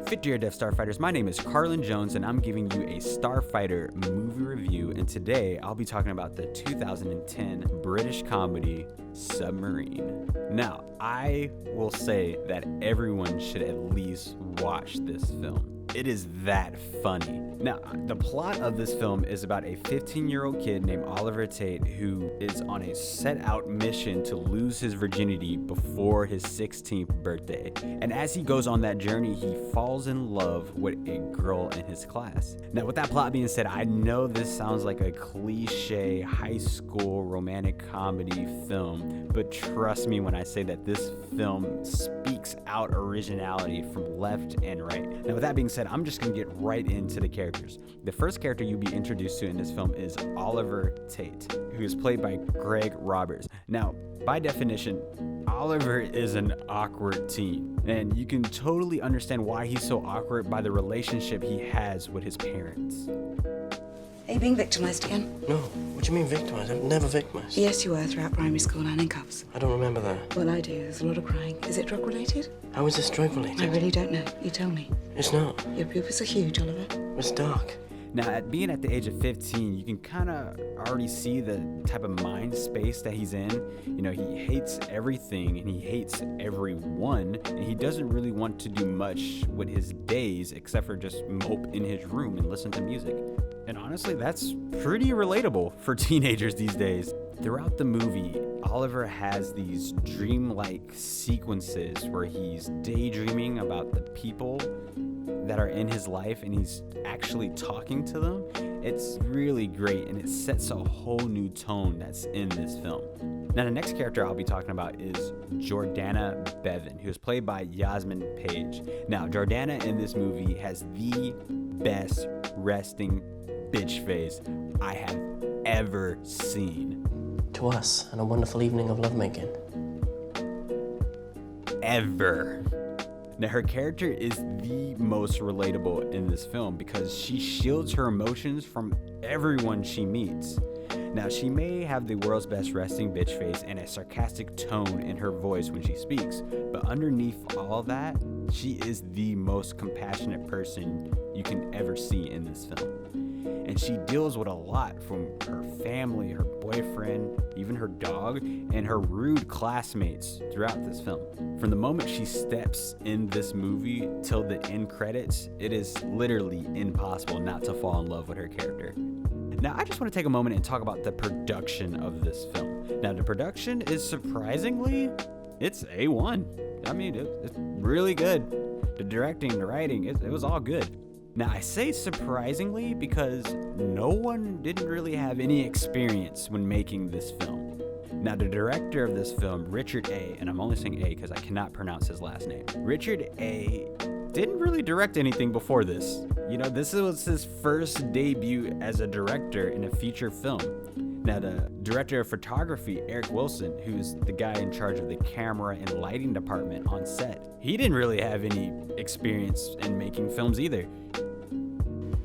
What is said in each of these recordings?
Fit to your death, Starfighters. My name is Carlin Jones, and I'm giving you a Starfighter movie review. And today, I'll be talking about the 2010 British comedy Submarine. Now, I will say that everyone should at least watch this film. It is that funny. Now, the plot of this film is about a 15-year-old kid named Oliver Tate who is on a set-out mission to lose his virginity before his 16th birthday. And as he goes on that journey, he falls in love with a girl in his class. Now, with that plot being said, I know this sounds like a cliche high school romantic comedy film, but trust me when I say that this film speaks out originality from left and right. Now, with that being said, I'm just going to get right into the characters. The first character you'll be introduced to in this film is Oliver Tate, who is played by Greg Roberts. Now, by definition, Oliver is an awkward teen, and you can totally understand why he's so awkward by the relationship he has with his parents. Are you being victimised again? No. What do you mean victimised? I'm never victimised. Yes, you were throughout primary school and in cuffs. I don't remember that. Well, I do. There's a lot of crying. Is it drug-related? How is this drug-related? I really don't know. You tell me. It's not. Your pupils are huge, Oliver. It's dark. Now, being at the age of 15, you can kind of already see the type of mind space that he's in. You know, he hates everything and he hates everyone, and he doesn't really want to do much with his days except for just mope in his room and listen to music. And honestly, that's pretty relatable for teenagers these days. Throughout the movie, Oliver has these dreamlike sequences where he's daydreaming about the people that are in his life and he's actually talking to them. It's really great, and it sets a whole new tone that's in this film. Now, the next character I'll be talking about is Jordana Bevin, who is played by Yasmin Page. Now, Jordana in this movie has the best resting bitch face I have ever seen. To us, and a wonderful evening of lovemaking. Ever. Now, her character is the most relatable in this film because she shields her emotions from everyone she meets. Now, she may have the world's best resting bitch face and a sarcastic tone in her voice when she speaks, but underneath all that, she is the most compassionate person you can ever see in this film. And she deals with a lot, from her family, her boyfriend, even her dog, and her rude classmates throughout this film. From the moment she steps in this movie till the end credits, it is literally impossible not to fall in love with her character. Now, I just want to take a moment and talk about the production of this film. Now, the production is surprisingly, it's A1. I mean, it's really good. The directing, the writing, it was all good. Now, I say surprisingly because no one didn't really have any experience when making this film. Now, the director of this film, Richard A., and I'm only saying A because I cannot pronounce his last name. Richard A. didn't really direct anything before this. You know, this was his first debut as a director in a feature film. Now, the director of photography, Eric Wilson, who's the guy in charge of the camera and lighting department on set, he didn't really have any experience in making films either.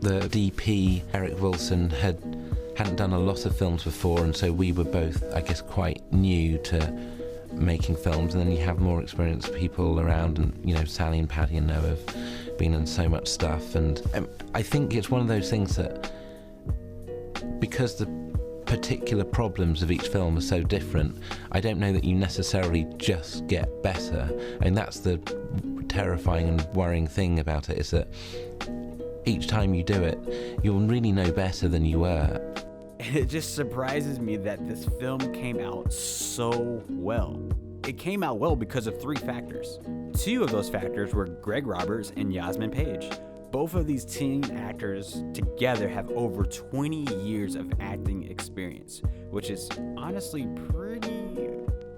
The DP, Eric Wilson, hadn't done a lot of films before, and so we were both, I guess, quite new to making films. And then you have more experienced people around, and, you know, Sally and Paddy and Noah have been in so much stuff. And I think it's one of those things that, because the particular problems of each film are so different, I don't know that you necessarily just get better. And that's the terrifying and worrying thing about it, is that each time you do it, you'll really know better than you were. And it just surprises me that this film came out so well. It came out well because of three factors. Two of those factors were Greg Roberts and Yasmin Page. Both of these teen actors together have over 20 years of acting experience, which is honestly pretty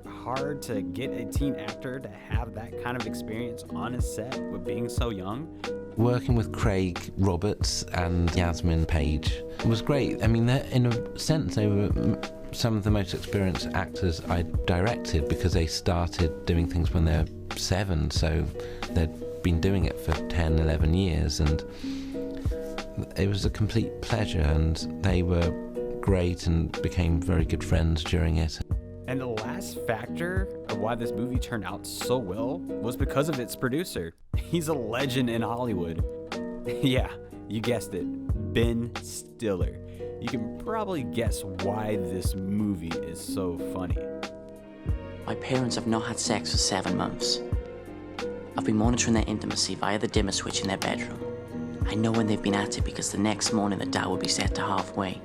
hard to get a teen actor to have that kind of experience on a set with being so young. Working with Craig Roberts and Yasmin Page was great. I mean, in a sense, they were some of the most experienced actors I directed because they started doing things when they were 7, so they'd been doing it for 10, 11 years, and it was a complete pleasure, and they were great and became very good friends during it. And the last factor of why this movie turned out so well was because of its producer. He's a legend in Hollywood. Yeah, you guessed it, Ben Stiller. You can probably guess why this movie is so funny. My parents have not had sex for 7 months. I've been monitoring their intimacy via the dimmer switch in their bedroom. I know when they've been at it because the next morning the dial will be set to halfway.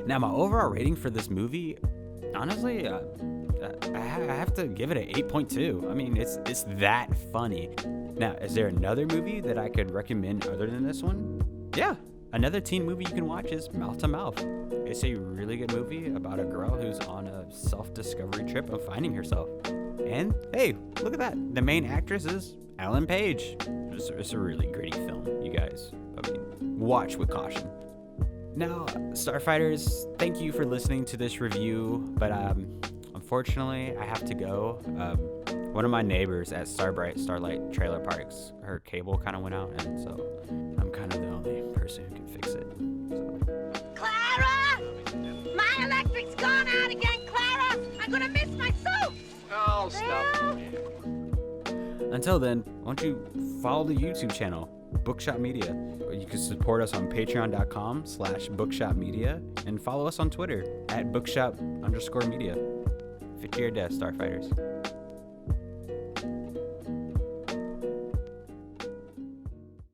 Now, my overall rating for this movie, honestly, I have to give it an 8.2. I mean, it's that funny. Now, is there another movie that I could recommend other than this one? Yeah, another teen movie you can watch is Mouth to Mouth. It's a really good movie about a girl who's on a self-discovery trip of finding herself. And hey, look at that. The main actress is Ellen Page. It's a really gritty film, you guys. I mean, watch with caution. Now, Starfighters, thank you for listening to this review, but unfortunately, I have to go. One of my neighbors at Starlight Trailer Parks, her cable kind of went out, and so I'm kind of the only person who can fix it. So. Clara! My electric's gone out again, Clara! I'm gonna miss my soup! Oh, stop. Until then, why don't you follow the YouTube channel, Bookshop Media. You can support us on patreon.com/bookshopmedia and follow us on Twitter at bookshop_media. Fit to your death, Starfighters.